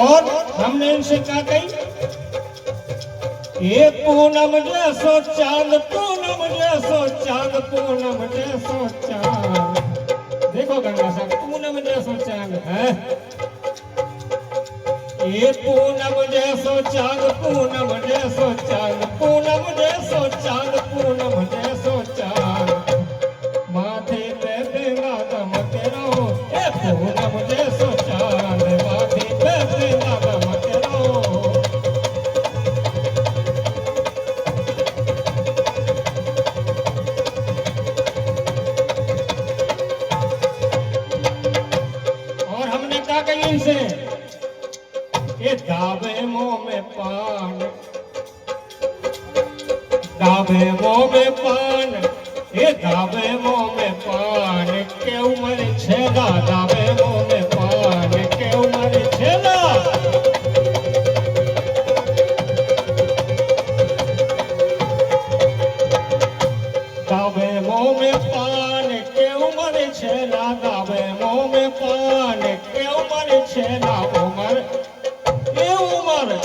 और हमने इनसे कहा कही ये पूनम जैसो चांद, पूनम जैसो चांद, पूनम जैसो चांद। देखो गंगा साहब, पूनम जैसो चांद है ये, पूनम जैसो चांद, पूनम जैसो चांद, पूनम जैसो चांद, पूनम जैसो चांद। माथे पे बिना दमके रहो ए पूनम जैसो चांद, माथे पे बिना दमके रहो। और हमने कहा कहीं इनसे ये दावे मुंह में पान, दावे मुंह में पान, ये दावे मुंह में पान के उम्र छेदा, दावे मुंह में पान के उम्र छेदा। दावे मुंह में पान के उम्र छेदा, दावे मुंह में पान के उम्र छेदा। उम्र ये उम्र